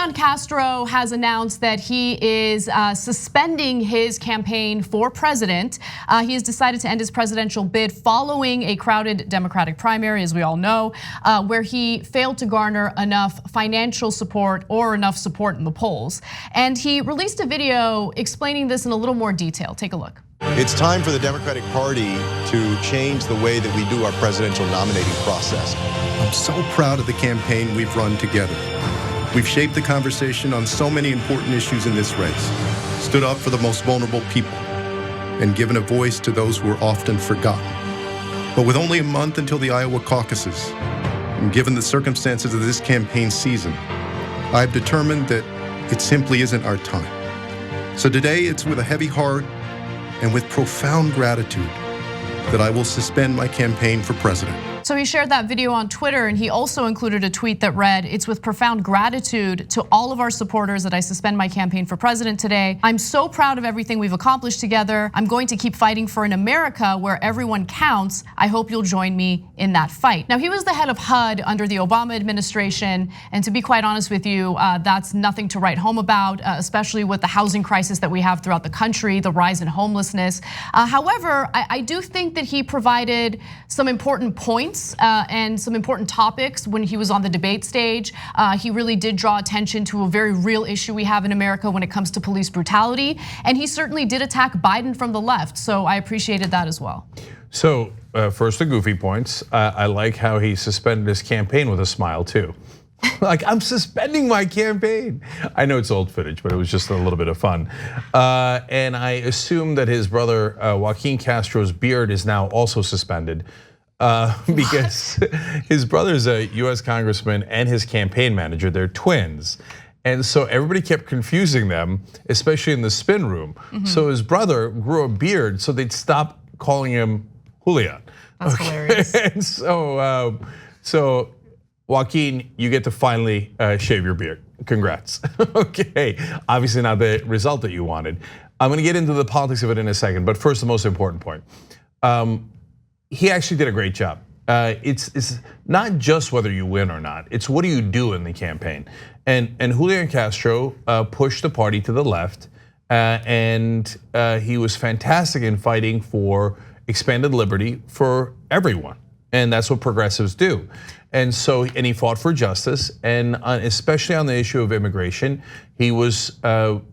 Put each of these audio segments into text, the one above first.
Julián Castro has announced that he is suspending his campaign for president. He has decided to end his presidential bid following a crowded Democratic primary, as we all know, where he failed to garner enough financial support or enough support in the polls. And he released a video explaining this in a little more detail. Take a look. It's time for the Democratic Party to change the way that we do our presidential nominating process. I'm so proud of the campaign we've run together. We've shaped the conversation on so many important issues in this race, stood up for the most vulnerable people, and given a voice to those who are often forgotten. But with only a month until the Iowa caucuses, and given the circumstances of this campaign season, I've determined that it simply isn't our time. So today it's with a heavy heart and with profound gratitude that I will suspend my campaign for president. So he shared that video on Twitter, and he also included a tweet that read, "It's with profound gratitude to all of our supporters that I suspend my campaign for president today. I'm so proud of everything we've accomplished together. I'm going to keep fighting for an America where everyone counts. I hope you'll join me in that fight." Now, he was the head of HUD under the Obama administration, and to be quite honest with you, that's nothing to write home about, especially with the housing crisis that we have throughout the country, the rise in homelessness. However, I do think that he provided some important points and some important topics when he was on the debate stage. He really did draw attention to a very real issue we have in America when it comes to police brutality. And he certainly did attack Biden from the left. So I appreciated that as well. So first the goofy points. I like how he suspended his campaign with a smile too. Like, I'm suspending my campaign. I know it's old footage, but it was just a little bit of fun. And I assume that his brother, Julián Castro's beard is now also suspended. Because his brother's a US congressman and his campaign manager, they're twins. And so everybody kept confusing them, especially in the spin room. So his brother grew a beard so they'd stop calling him Julián. That's hilarious. And so Joaquin, you get to finally shave your beard. Congrats. Okay, obviously not the result that you wanted. I'm gonna get into the politics of it in a second, but first the most important point. He actually did a great job. It's not just whether you win or not, it's what do you do in the campaign. And Julián Castro pushed the party to the left, and he was fantastic in fighting for expanded liberty for everyone. And that's what progressives do. And he fought for justice, and especially on the issue of immigration, he was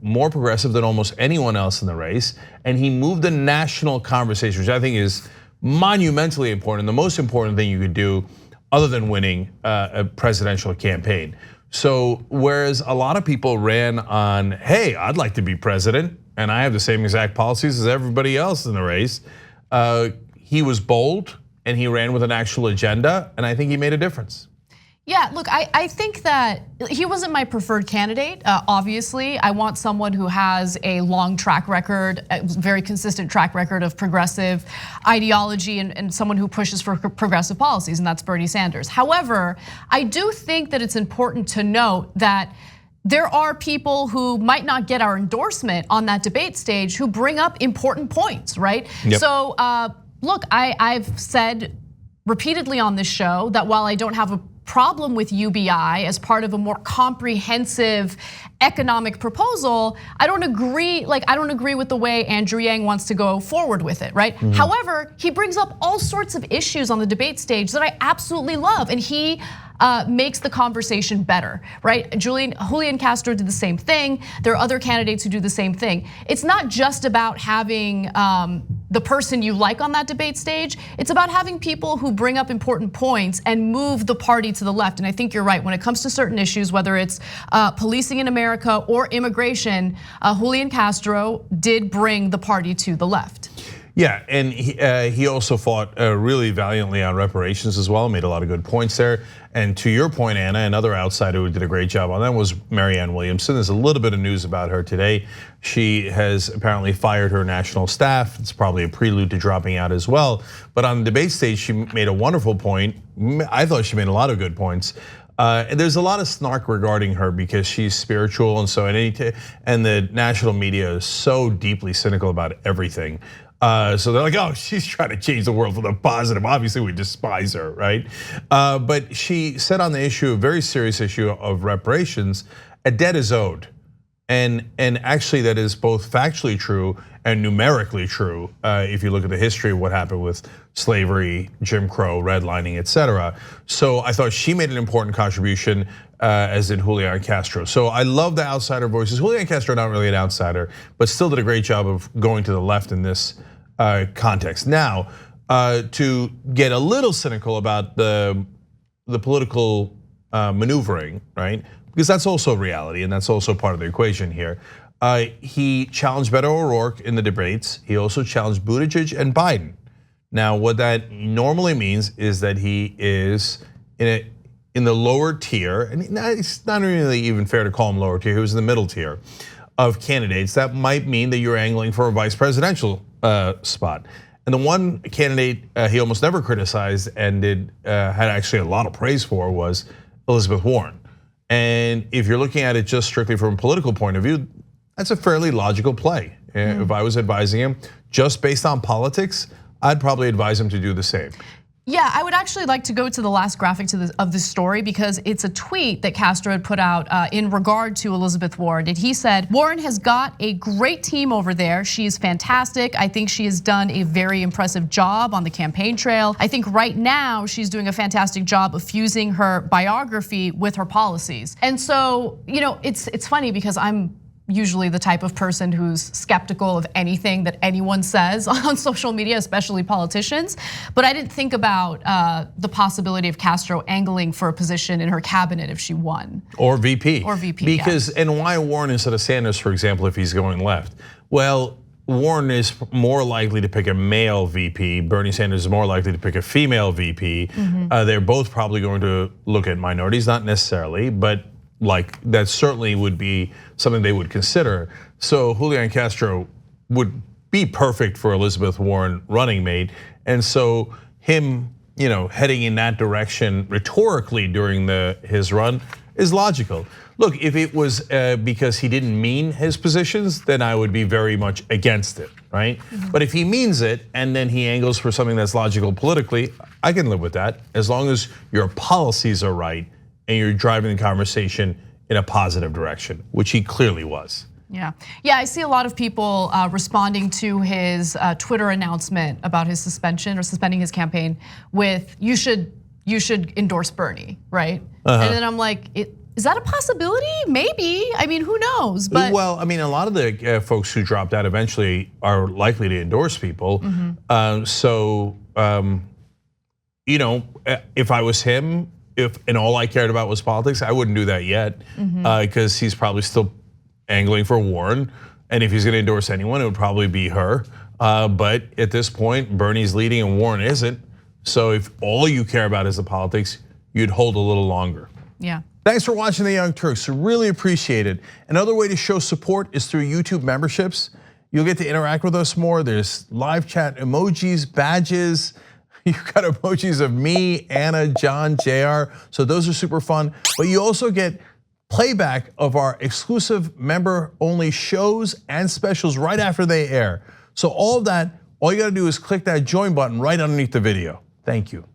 more progressive than almost anyone else in the race. And he moved the national conversation, which I think is monumentally important, the most important thing you could do other than winning a presidential campaign. So whereas a lot of people ran on, hey, I'd like to be president and I have the same exact policies as everybody else in the race, he was bold and he ran with an actual agenda, and I think he made a difference. Yeah, look, I think that he wasn't my preferred candidate, obviously. I want someone who has a long track record, a very consistent track record of progressive ideology and someone who pushes for progressive policies, and that's Bernie Sanders. However, I do think that it's important to note that there are people who might not get our endorsement on that debate stage who bring up important points, right? Yep. So look, I've said repeatedly on this show that while I don't have a problem with UBI as part of a more comprehensive economic proposal, I don't agree with the way Andrew Yang wants to go forward with it, right? However, he brings up all sorts of issues on the debate stage that I absolutely love, and he makes the conversation better, right? Julián Castro did the same thing. There are other candidates who do the same thing. It's not just about having the person you like on that debate stage. It's about having people who bring up important points and move the party to the left. And I think you're right, when it comes to certain issues, whether it's policing in America or immigration, Julián Castro did bring the party to the left. Yeah, and he also fought really valiantly on reparations as well, made a lot of good points there. And to your point, Anna, another outsider who did a great job on that was Marianne Williamson. There's a little bit of news about her today. She has apparently fired her national staff. It's probably a prelude to dropping out as well. But on the debate stage, she made a wonderful point. I thought she made a lot of good points. And there's a lot of snark regarding her because she's spiritual, and so and the national media is so deeply cynical about everything. So they're like, oh, she's trying to change the world for the positive. Obviously, we despise her, right? But she said on the issue, a very serious issue of reparations, a debt is owed. And actually that is both factually true and numerically true if you look at the history of what happened with slavery, Jim Crow, redlining, etc. So I thought she made an important contribution, as did Julián Castro. So I love the outsider voices. Julián Castro, not really an outsider, but still did a great job of going to the left in this context. Now, to get a little cynical about the political maneuvering, right? Because that's also reality and that's also part of the equation here. He challenged Beto O'Rourke in the debates. He also challenged Buttigieg and Biden. Now, what that normally means is that he is in the lower tier, and it's not really even fair to call him lower tier, he was in the middle tier of candidates. That might mean that you're angling for a vice presidential spot. And the one candidate he almost never criticized and had actually a lot of praise for was Elizabeth Warren. And if you're looking at it just strictly from a political point of view, that's a fairly logical play. If I was advising him just based on politics, I'd probably advise him to do the same. Yeah, I would actually like to go to the last graphic of this story because it's a tweet that Castro had put out in regard to Elizabeth Warren. And he said, Warren has got a great team over there. She is fantastic. I think she has done a very impressive job on the campaign trail. I think right now she's doing a fantastic job of fusing her biography with her policies. And so, it's funny because I'm usually the type of person who's skeptical of anything that anyone says on social media, especially politicians. But I didn't think about the possibility of Castro angling for a position in her cabinet if she won. Or VP. Or VP, because, and why Warren instead of Sanders, for example, if he's going left? Well, Warren is more likely to pick a male VP. Bernie Sanders is more likely to pick a female VP. They're both probably going to look at minorities, not necessarily, but like that certainly would be something they would consider. So Julián Castro would be perfect for Elizabeth Warren running mate. And so him, heading in that direction rhetorically during his run is logical. Look, if it was because he didn't mean his positions, then I would be very much against it, right? But if he means it and then he angles for something that's logical politically, I can live with that as long as your policies are right and you're driving the conversation in a positive direction, which he clearly was. Yeah, I see a lot of people responding to his Twitter announcement about his suspension or suspending his campaign with, you should endorse Bernie, right? And then I'm like, is that a possibility? Maybe, I mean, who knows? But well, I mean, a lot of the folks who dropped out eventually are likely to endorse people. So, if I was him, and all I cared about was politics, I wouldn't do that yet because he's probably still angling for Warren. And if he's gonna endorse anyone, it would probably be her. But at this point, Bernie's leading and Warren isn't. So if all you care about is the politics, you'd hold a little longer. Yeah. Thanks for watching the Young Turks, really appreciate it. Another way to show support is through YouTube memberships. You'll get to interact with us more. There's live chat emojis, badges. You've got emojis of me, Anna, John, JR. So those are super fun. But you also get playback of our exclusive member-only shows and specials right after they air. So all of that, all you gotta do is click that join button right underneath the video. Thank you.